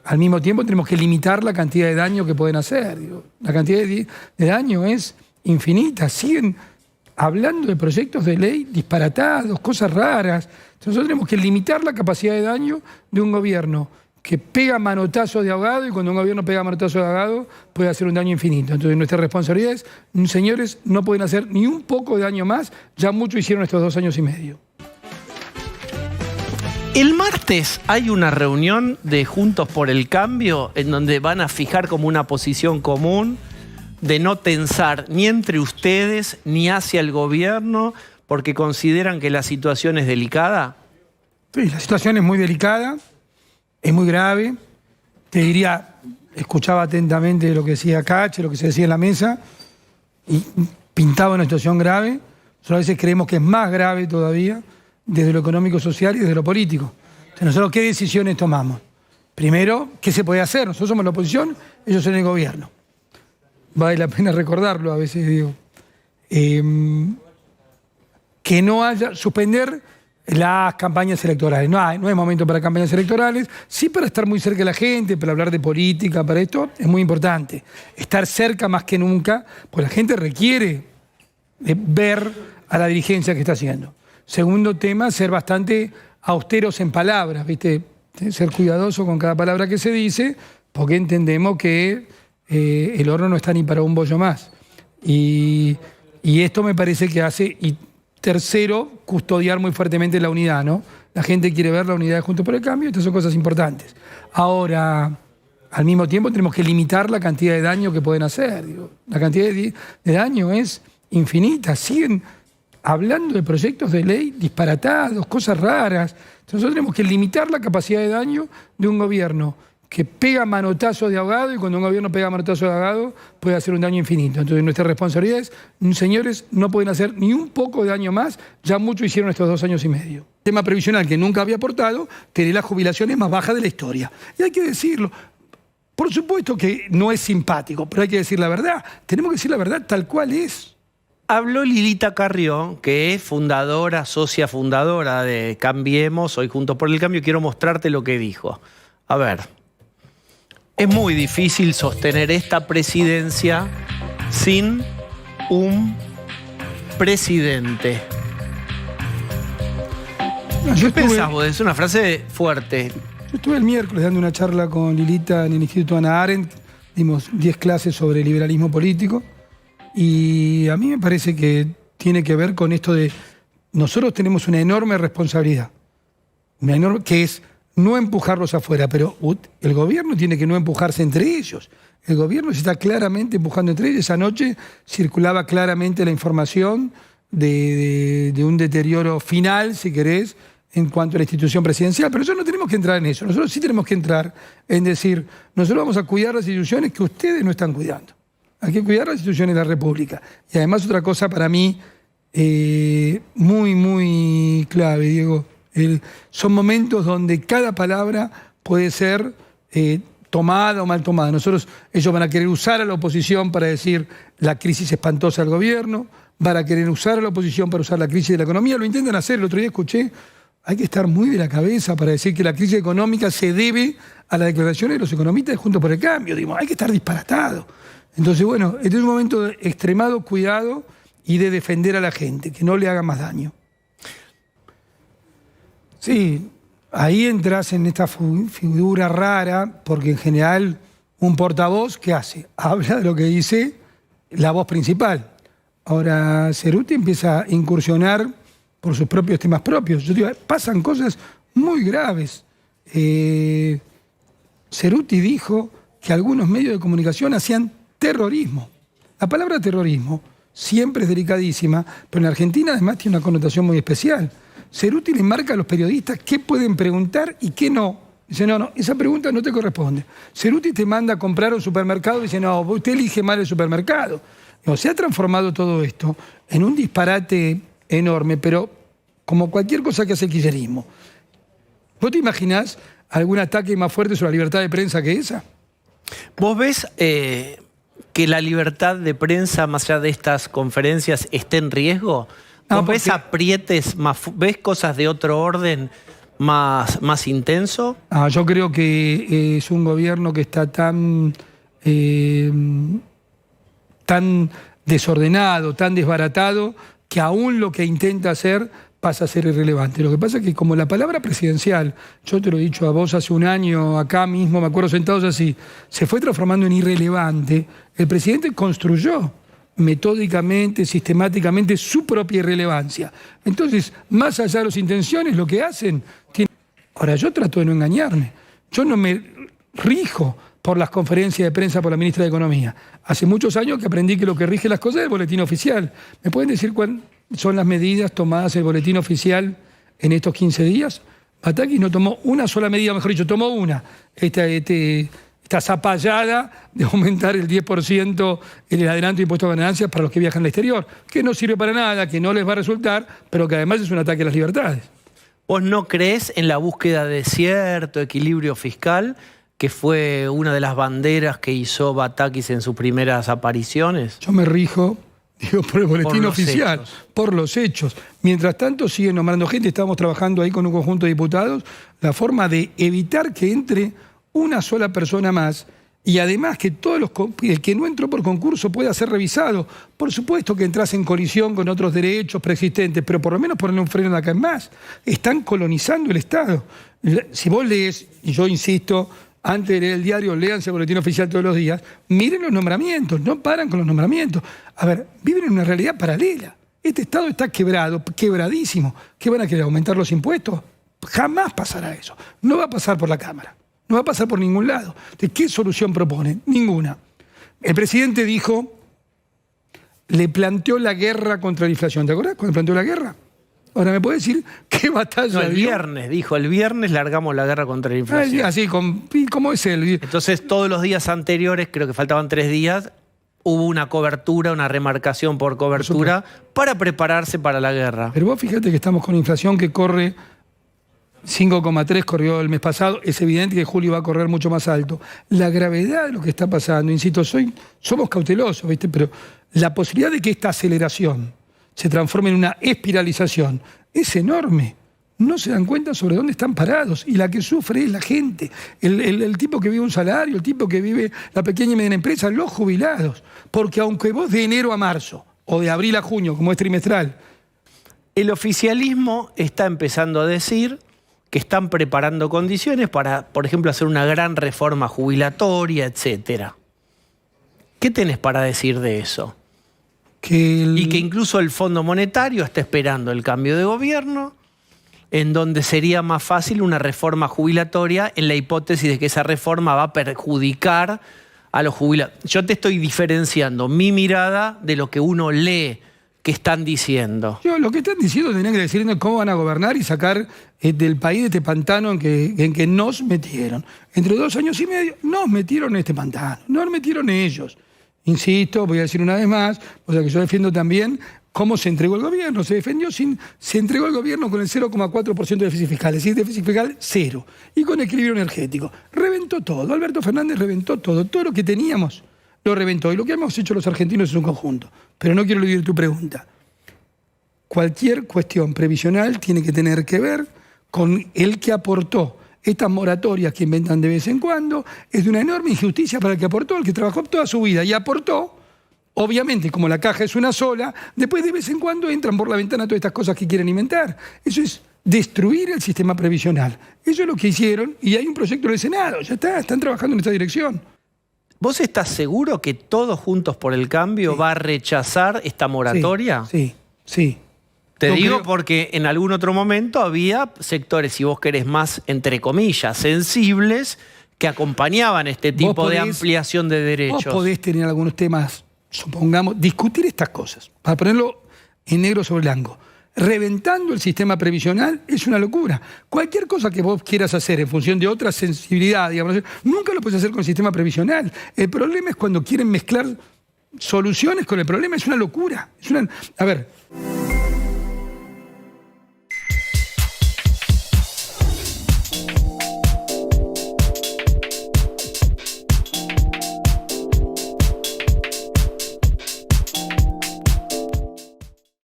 al mismo tiempo tenemos que limitar la cantidad de daño que pueden hacer. Digo, la cantidad de daño es infinita. Siguen hablando de proyectos de ley disparatados, cosas raras. Entonces nosotros tenemos que limitar la capacidad de daño de un gobierno que pega manotazos de ahogado, y cuando un gobierno pega manotazos de ahogado puede hacer un daño infinito. Entonces nuestra responsabilidad es, señores, no pueden hacer ni un poco de daño más, ya mucho hicieron estos 2 años y medio. El martes hay una reunión de Juntos por el Cambio en donde van a fijar como una posición común de no tensar ni entre ustedes ni hacia el gobierno porque consideran que la situación es delicada. Sí, la situación es muy delicada, es muy grave. Te diría, escuchaba atentamente lo que decía Cache, lo que se decía en la mesa, y pintaba una situación grave. Nosotros a veces creemos que es más grave todavía, desde lo económico, social y desde lo político. Entonces, nosotros, ¿qué decisiones tomamos? Primero, ¿qué se puede hacer? Nosotros somos la oposición, ellos son el gobierno. Vale la pena recordarlo, a veces digo. Que no haya, suspender las campañas electorales. No es momento para campañas electorales, sí para estar muy cerca de la gente, para hablar de política, para esto es muy importante. Estar cerca más que nunca, porque la gente requiere ver a la dirigencia que está haciendo. Segundo tema, ser bastante austeros en palabras, ¿viste? Ser cuidadoso con cada palabra que se dice, porque entendemos que el horno no está ni para un bollo más. Y esto me parece que hace... Y tercero, custodiar muy fuertemente la unidad, ¿no? La gente quiere ver la unidad de Juntos por el Cambio, estas son cosas importantes. Ahora, al mismo tiempo tenemos que limitar la cantidad de daño que pueden hacer. Digo, la cantidad de daño es infinita. Siguen hablando de proyectos de ley disparatados, cosas raras. Entonces nosotros tenemos que limitar la capacidad de daño de un gobierno que pega manotazos de ahogado, y cuando un gobierno pega manotazos de ahogado puede hacer un daño infinito. Entonces nuestra responsabilidad es, señores, no pueden hacer ni un poco de daño más, ya mucho hicieron estos 2 años y medio. Tema previsional que nunca había aportado, tener las jubilaciones más bajas de la historia. Y hay que decirlo. Por supuesto que no es simpático, pero hay que decir la verdad. Tenemos que decir la verdad tal cual es. Habló Lilita Carrió, que es fundadora, socia fundadora de Cambiemos, hoy Juntos por el Cambio. Quiero mostrarte lo que dijo. A ver, es muy difícil sostener esta presidencia sin un presidente. ¿Qué pensás vos? Es una frase fuerte. Yo estuve el miércoles dando una charla con Lilita en el Instituto Hannah Arendt. Dimos 10 clases sobre liberalismo político. Y a mí me parece que tiene que ver con esto de... Nosotros tenemos una enorme responsabilidad, que es no empujarlos afuera, pero el gobierno tiene que no empujarse entre ellos. El gobierno se está claramente empujando entre ellos. Esa noche circulaba claramente la información de un deterioro final, si querés, en cuanto a la institución presidencial. Pero nosotros no tenemos que entrar en eso. Nosotros sí tenemos que entrar en decir, nosotros vamos a cuidar las instituciones que ustedes no están cuidando. Hay que cuidar las instituciones de la República. Y además otra cosa para mí muy, muy clave, Diego. Son momentos donde cada palabra puede ser tomada o mal tomada. Ellos van a querer usar a la oposición para decir la crisis espantosa del gobierno, van a querer usar a la oposición para usar la crisis de la economía. Lo intentan hacer. El otro día escuché, hay que estar muy de la cabeza para decir que la crisis económica se debe a las declaraciones de los economistas de Juntos por el Cambio. Digo, hay que estar disparatado. Entonces, bueno, este es un momento de extremado cuidado y de defender a la gente, que no le haga más daño. Sí, ahí entras en esta figura rara, porque en general un portavoz, ¿qué hace? Habla de lo que dice la voz principal. Ahora, Cerruti empieza a incursionar por sus propios temas propios. Yo digo, pasan cosas muy graves. Cerruti dijo que algunos medios de comunicación hacían terrorismo. La palabra terrorismo siempre es delicadísima, pero en Argentina además tiene una connotación muy especial. Cerruti le marca a los periodistas qué pueden preguntar y qué no. Dice, no, esa pregunta no te corresponde. Cerruti te manda a comprar a un supermercado y dice, no, usted elige mal el supermercado. Se ha transformado todo esto en un disparate enorme, pero como cualquier cosa que hace el kirchnerismo. ¿Vos te imaginás algún ataque más fuerte sobre la libertad de prensa que esa? ¿Vos ves que la libertad de prensa, más allá de estas conferencias, esté en riesgo? ¿Vos ves aprietes, ves cosas de otro orden más intenso? Yo creo que es un gobierno que está tan desordenado, tan desbaratado, que aún lo que intenta hacer pasa a ser irrelevante. Lo que pasa es que como la palabra presidencial, yo te lo he dicho a vos hace un año, acá mismo, me acuerdo sentados así, se fue transformando en irrelevante, el presidente construyó metódicamente, sistemáticamente su propia irrelevancia. Entonces, más allá de las intenciones, lo que hacen... Ahora, yo trato de no engañarme. Yo no me rijo por las conferencias de prensa por la ministra de Economía. Hace muchos años que aprendí que lo que rige las cosas es el boletín oficial. ¿Me pueden decir cuáles son las medidas tomadas en el boletín oficial en estos 15 días? Batakis no tomó una sola medida, mejor dicho, tomó una. Esta zapallada de aumentar el 10% el adelanto de impuestos a ganancias para los que viajan al exterior, que no sirve para nada, que no les va a resultar, pero que además es un ataque a las libertades. ¿Vos no crees en la búsqueda de cierto equilibrio fiscal, que fue una de las banderas que hizo Batakis en sus primeras apariciones? Yo me rijo, digo, por el boletín oficial, por los hechos. Mientras tanto siguen nombrando gente, estamos trabajando ahí con un conjunto de diputados, la forma de evitar que entre una sola persona más y además que el que no entró por concurso pueda ser revisado. Por supuesto que entras en colisión con otros derechos preexistentes, pero por lo menos ponerle un freno acá en más. Están colonizando el Estado. Si vos lees, y yo insisto, antes de leer el diario, léanse el boletín oficial todos los días, miren los nombramientos, no paran con los nombramientos. A ver, viven en una realidad paralela. Este Estado está quebrado, quebradísimo. ¿Qué van a querer, aumentar los impuestos? Jamás pasará eso. No va a pasar por la Cámara. No va a pasar por ningún lado. ¿De qué solución proponen? Ninguna. El presidente dijo, le planteó la guerra contra la inflación. ¿Te acuerdas cuando planteó la guerra? Ahora, ¿me puede decir qué batalla no, el dio? Viernes, dijo, el viernes largamos la guerra contra la inflación. Así, ¿cómo es él? Entonces, todos los días anteriores, creo que faltaban 3 días, hubo una cobertura, una remarcación por cobertura, para prepararse para la guerra. Pero vos fíjate que estamos con inflación que corre 5,3, corrió el mes pasado. Es evidente que julio va a correr mucho más alto. La gravedad de lo que está pasando, insisto, somos cautelosos, ¿viste? Pero la posibilidad de que esta aceleración se transforme en una espiralización es enorme. No se dan cuenta sobre dónde están parados y la que sufre es la gente, el tipo que vive un salario, el tipo que vive la pequeña y mediana empresa, los jubilados. Porque aunque vos de enero a marzo o de abril a junio, como es trimestral... El oficialismo está empezando a decir que están preparando condiciones para, por ejemplo, hacer una gran reforma jubilatoria, etcétera. ¿Qué tenés para decir de eso? Y que incluso el Fondo Monetario está esperando el cambio de gobierno, en donde sería más fácil una reforma jubilatoria en la hipótesis de que esa reforma va a perjudicar a los jubilados. Yo te estoy diferenciando mi mirada de lo que uno lee que están diciendo. Lo que están diciendo tendrían que decirnos cómo van a gobernar y sacar del país de este pantano en que nos metieron. Entre 2 años y medio nos metieron en este pantano, nos metieron ellos. Insisto, voy a decir una vez más, o sea que yo defiendo también cómo se entregó el gobierno. Se entregó el gobierno con el 0,4% de déficit fiscal, es decir, déficit fiscal cero, y con equilibrio energético. Reventó todo, Alberto Fernández reventó todo lo que teníamos lo reventó. Y lo que hemos hecho los argentinos es un conjunto. Pero no quiero eludir tu pregunta. Cualquier cuestión previsional tiene que tener que ver con el que aportó. Estas moratorias que inventan de vez en cuando es de una enorme injusticia para el que aportó, el que trabajó toda su vida y aportó. Obviamente, como la caja es una sola, después de vez en cuando entran por la ventana todas estas cosas que quieren inventar. Eso es destruir el sistema previsional. Eso es lo que hicieron y hay un proyecto en el Senado. Ya está, están trabajando en esta dirección. ¿Vos estás seguro que Todos Juntos por el Cambio va a rechazar esta moratoria? Sí. Te digo porque en algún otro momento había sectores, si vos querés más, entre comillas, sensibles, que acompañaban este tipo de ampliación de derechos. Vos podés tener algunos temas, supongamos, discutir estas cosas, para ponerlo en negro sobre blanco. Reventando el sistema previsional es una locura. Cualquier cosa que vos quieras hacer en función de otra sensibilidad, digamos, nunca lo puedes hacer con el sistema previsional. El problema es cuando quieren mezclar soluciones con el problema, es una locura. A ver...